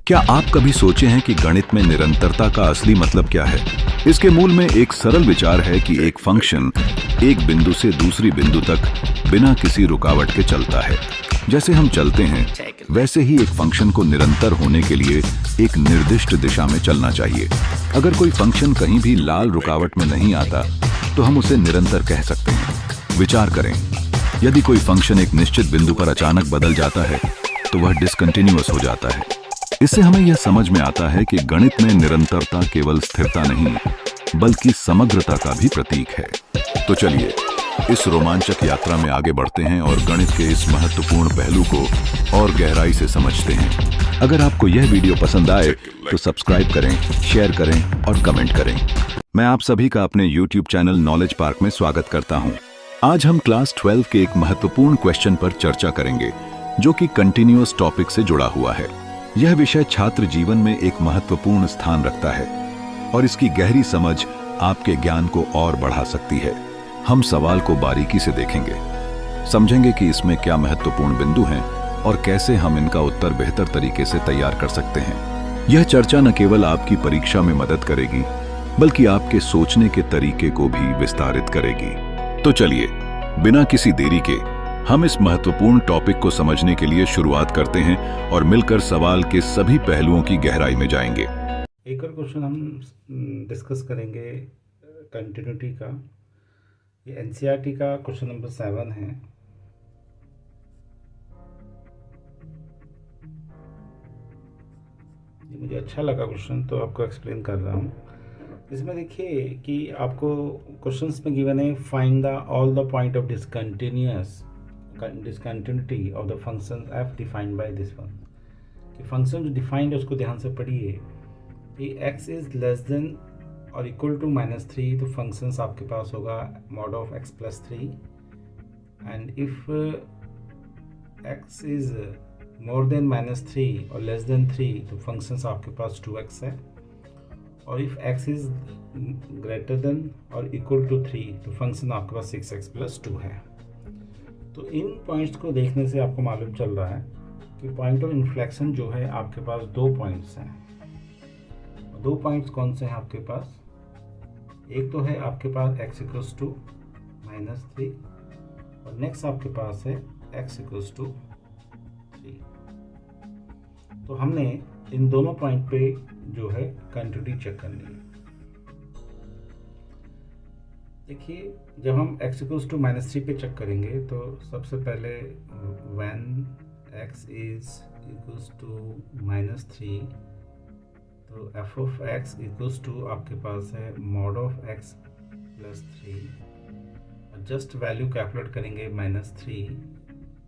क्या आप कभी सोचे हैं कि गणित में निरंतरता का असली मतलब क्या है? इसके मूल में एक सरल विचार है कि एक फंक्शन एक बिंदु से दूसरी बिंदु तक बिना किसी रुकावट के चलता है। जैसे हम चलते हैं, वैसे ही एक फंक्शन को निरंतर होने के लिए एक निर्दिष्ट दिशा में चलना चाहिए। अगर कोई फंक्शन कहीं भी लाल रुकावट में नहीं आता, तो हम उसे निरंतर कह सकते हैं। विचार करें, यदि कोई फंक्शन एक निश्चित बिंदु पर अचानक बदल जाता है, तो वह डिसकंटिन्यूअस हो जाता है। इससे हमें यह समझ में आता है कि गणित में निरंतरता केवल स्थिरता नहीं, बल्कि समग्रता का भी प्रतीक है। तो चलिए, इस रोमांचक यात्रा में आगे बढ़ते हैं और गणित के इस महत्वपूर्ण पहलू को और गहराई से समझते हैं। अगर आपको यह वीडियो पसंद आए तो सब्सक्राइब करें, शेयर करें और कमेंट करें। मैं आप सभी का अपने YouTube चैनल नॉलेज पार्क में स्वागत करता हूं। आज हम क्लास 12 के एक महत्वपूर्ण क्वेश्चन पर चर्चा करेंगे, जो कि कंटिन्यूअस टॉपिक से जुड़ा हुआ है। यह विषय छात्र जीवन में एक महत्वपूर्ण स्थान रखता है और इसकी गहरी समझ आपके ज्ञान को और बढ़ा सकती है। हम सवाल को बारीकी से देखेंगे, समझेंगे कि इसमें क्या महत्वपूर्ण बिंदु हैं और कैसे हम इनका उत्तर बेहतर तरीके से तैयार कर सकते हैं। यह चर्चा न केवल आपकी परीक्षा में मदद करेगी, बल्कि आपके सोचने के तरीके को भी विस्तारित करेगी। तो चलिए, बिना किसी देरी के हम इस महत्वपूर्ण टॉपिक को समझने के लिए शुरुआत करते हैं और मिलकर सवाल के सभी पहलुओं की गहराई में जाएंगे। एक और क्वेश्चन हम डिस्कस करेंगे कंटिन्यूटी का। ये एनसीईआरटी का क्वेश्चन नंबर 7 है। ये मुझे अच्छा लगा क्वेश्चन, तो आपको एक्सप्लेन कर रहा हूँ। इसमें देखिए कि आपको क्वेश्चंस में गिवन है, find the all the point of discontinuity of the function F defined by this one. कि फंक्शन जो डिफाइंड है उसको ध्यान से पढ़िए कि x इज लेस देन और इक्वल टू -3, तो फंक्शंस आपके पास होगा mod of x plus 3, and if x is more than -3 और लेस देन 3, तो फंक्शंस आपके पास 2x है, और if x is greater than और इक्वल टू 3, तो फंक्शन आपके पास 6x प्लस 2 है। तो इन पॉइंट्स को देखने से आपको मालूम चल रहा है कि पॉइंट ऑफ इन्फ्लेक्शन जो है आपके पास 2 पॉइंट्स हैं। 2 पॉइंट्स कौन से हैं आपके पास? एक तो है आपके पास x इक्वल्स टू -3 और नेक्स्ट आपके पास है x इक्वल्स टू 3। तो हमने इन दोनों पॉइंट पे जो है कंटिन्यूटी चेक करनी है। देखिए, जब हम x इक्वल्स टू -3 पे चेक करेंगे तो सबसे पहले when x is equals to -3, तो f of x equals to आपके पास है mod of x plus 3। Just value calculate करेंगे -3,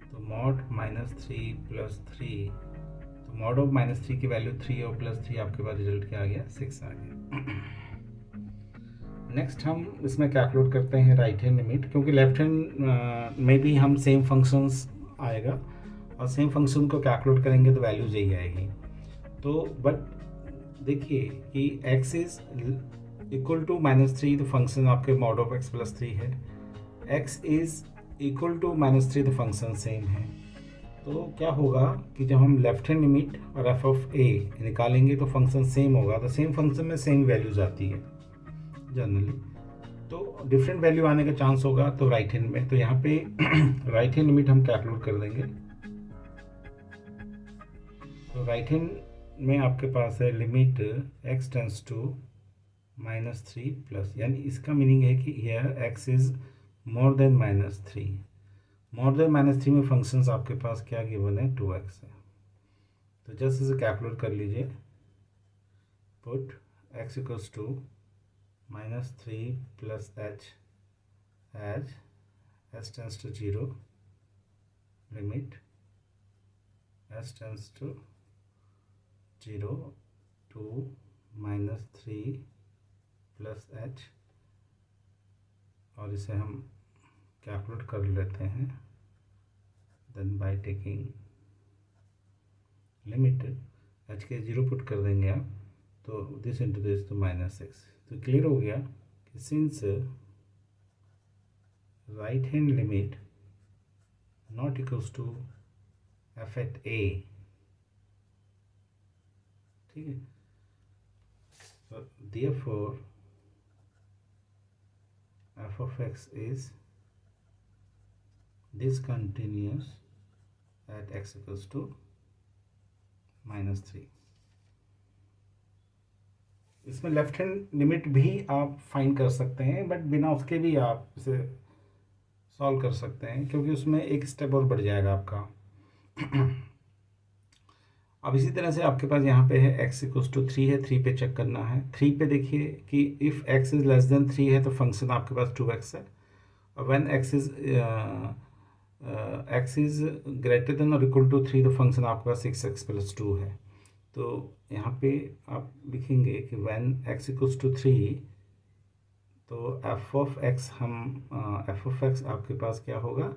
तो मॉड -3 प्लस 3, तो मॉड ऑफ -3 की वैल्यू 3 और प्लस 3 आपके पास रिजल्ट क्या आ गया? 6 आ गया। नेक्स्ट हम इसमें कैलकुलेट करते हैं राइट हैंड लिमिट, क्योंकि लेफ्ट हैंड में भी हम सेम फंक्शंस आएगा और सेम फंक्शन को कैलकुलेट करेंगे तो वैल्यूज यही आएगी। तो बट देखिए कि x इज इक्वल टू -3, तो फंक्शन आपके मॉड ऑफ x प्लस 3 है। x इज इक्वल टू -3, तो फंक्शन सेम है। तो क्या होगा कि जब हम लेफ्ट हैंड लिमिट और f ऑफ a निकालेंगे तो फंक्शन सेम होगा। तो सेम फंक्शन में सेम वैल्यूज आती है जनरली, तो डिफरेंट वैल्यू आने का चांस होगा तो राइट हैंड में। तो यहाँ पे राइट हैंड लिमिट हम कैलकुलेट कर देंगे। तो राइट हैंड में आपके पास है limit x tends to -3 plus, यानी इसका मीनिंग है कि here x is more than -3। More than -3 में फंक्शंस आपके पास क्या गिवन है? 2x है। तो जस्ट इसे कैलकुलेट कर लीजिए। Put x equals to -3 plus h as s tends to 0, limit s tends to 0 to -3 plus h, और इसे हम कैलकुलेट कर लेते हैं। Then by taking limit h के 0 पुट कर देंगे आप, तो दिस इंटू दिस, तो -6। तो क्लियर हो गया कि since right hand limit not equals to f at a ठीक है, तो therefore f of x is discontinuous at x equals to -3। इसमें लेफ्ट हैंड लिमिट भी आप फाइंड कर सकते हैं, बट बिना उसके भी आप इसे सॉल्व कर सकते हैं, क्योंकि उसमें एक स्टेप और बढ़ जाएगा आपका। अब इसी तरह से आपके पास यहाँ पे है x इक्वल्स टू 3 है, 3 पे चेक करना है। 3 पे देखिए कि if x is less than 3 है तो फंक्शन आपके पास 2x है, और when x is greater than और इक्वल टू 3 तो फंक्शन आपके पास 6x प्लस 2 है। तो यहाँ पे आप लिखेंगे कि व्हेन x इक्वल्स टू 3 तो f ऑफ x आपके पास क्या होगा,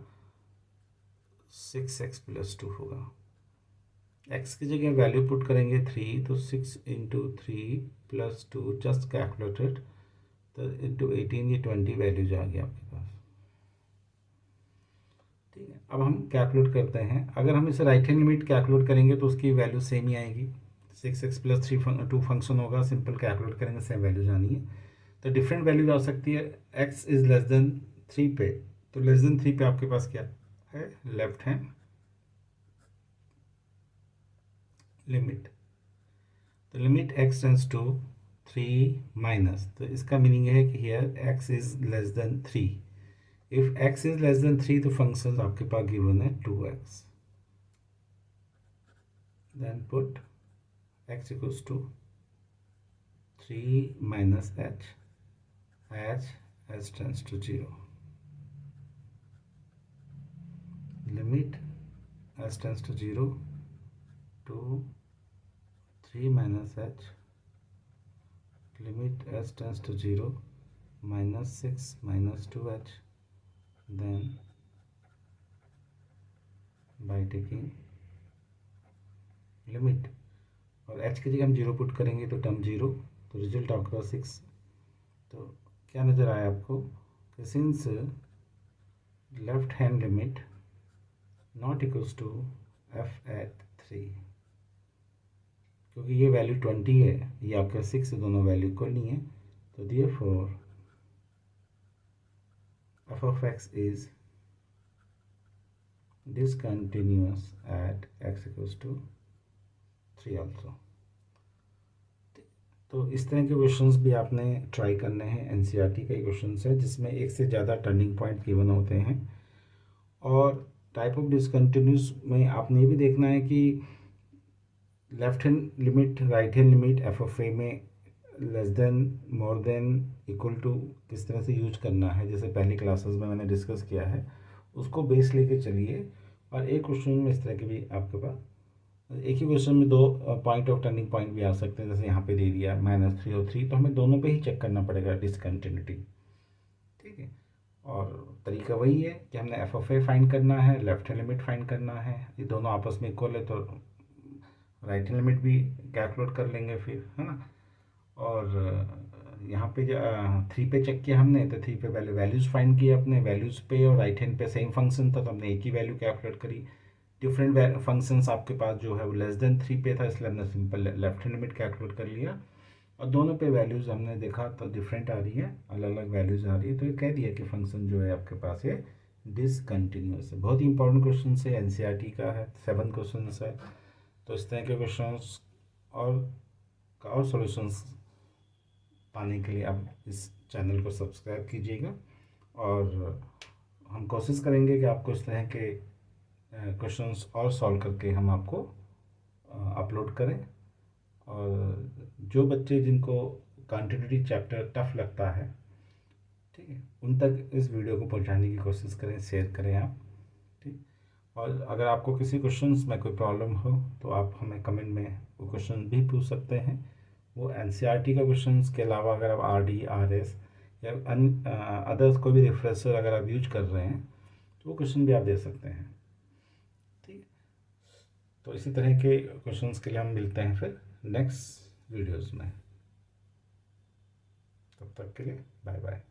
6x प्लस 2 होगा। x की जगह वैल्यू पुट करेंगे 3, तो 6 इंटू 3 प्लस 2 जस्ट कैलकुलेटेड, तो इंटू 18 ये 20 वैल्यूज आ गई आपके पास। ठीक है, अब हम कैलकुलेट करते हैं। अगर हम इसे राइट हैंड लिमिट कैलकुलेट करेंगे तो उसकी वैल्यू सेम ही आएगी, 6x प्लस 2 फंक्शन होगा, सिंपल कैलकुलेट करेंगे सेम वैल्यूज आनी है। तो डिफरेंट वैल्यूज आ सकती है। x इज़ लेस देन 3 पे, तो लेस देन 3 पे आपके पास क्या है, लेफ्ट हैंड लिमिट। तो limit x tends to 3 minus, तो इसका मीनिंग है कि here x is less than 3। If x is less than 3 तो फंक्शन आपके पास गिवन है 2x, then put x equals to 3 minus h tends to 0, limit h tends to 0 to 3 minus h, limit h tends to 0 minus 6 minus 2h, then by taking limit और h की जगह हम 0 put करेंगे तो term 0, तो result आपका 6। तो क्या नज़र आया आपको कि since left hand limit not equals to f at 3, क्योंकि ये वैल्यू 20 है, ये आपका 6 दोनों वैल्यू इक्वल नहीं है, तो therefore f of x is discontinuous at x equals to 3 also। तो इस तरह के क्वेश्चंस भी आपने ट्राई करने हैं। एनसीईआरटी का क्वेश्चन है जिसमें एक से ज़्यादा टर्निंग पॉइंट गिवन होते हैं, और टाइप ऑफ डिसकंटिन्यूस में आपने ये भी देखना है कि left hand limit, right hand limit F of A में less than, more than, equal to किस तरह से यूज करना है, जैसे पहली क्लासेस में मैंने डिस्कस किया है, उसको बेस लेके चलिए। और एक क्वेश्चन में इस तरह के भी आपके पास, एक ही क्वेश्चन में 2 पॉइंट ऑफ टर्निंग पॉइंट भी आ सकते हैं, जैसे यहाँ पे दे दिया -3 और 3, तो हमें दोनों पे ही चेक करना पड़ेगा डिसकंटिन्यूटी। ठीक है, और तरीका वही है कि हमने एफ ऑफ ए फाइंड करना है, लेफ्ट हैंड लिमिट फाइंड करना है, ये दोनों आपस में इक्वल है तो राइट हैंड लिमिट भी कैलकुलेट कर लेंगे फिर, है ना। और यहाँ पे 3 पे चेक किया हमने, तो 3 पे पहले वैल्यूज़ फाइंड किए अपने, वैल्यूज़ पे और राइट हैंड पे सेम फंक्शन था तो हमने एक ही वैल्यू कैलकुलेट करी। डिफरेंट फंक्शंस आपके पास जो है वो लेस देन 3 पे था, इसलिए हमने simple left hand limit calculate कर लिया, और दोनों पे वैल्यूज़ हमने देखा तो डिफरेंट आ रही है, अलग अलग वैल्यूज़ आ रही है, तो ये कह दिया कि फंक्शन जो है आपके पास ये डिसकंटिन्यूअस है। बहुत ही इंपॉर्टेंट क्वेश्चन है, एनसीईआरटी का है, 7 क्वेश्चन है। तो इस तरह के क्वेश्चंस और सॉल्यूशंस पाने के लिए आप इस चैनल को सब्सक्राइब कीजिएगा, और हम कोशिश करेंगे कि आपको इस तरह के क्वेश्चंस और सॉल्व करके हम आपको अपलोड करें। और जो बच्चे जिनको कंटिन्यूटी चैप्टर टफ लगता है, ठीक है, उन तक इस वीडियो को पहुंचाने की कोशिश करें, शेयर करें आप। ठीक, और अगर आपको किसी क्वेश्चंस में कोई प्रॉब्लम हो तो आप हमें कमेंट में वो क्वेश्चन भी पूछ सकते हैं। वो एनसीईआरटी का क्वेश्चंस के अलावा अगर आप आरडी, आरएस या अदर्स कोई भी रिफ्रेशर अगर आप यूज कर रहे हैं तो वो क्वेश्चन भी आप दे सकते हैं। ठीक, तो इसी तरह के क्वेश्चंस के लिए हम मिलते हैं फिर नेक्स्ट वीडियोज़ में। तब तक के लिए बाय बाय।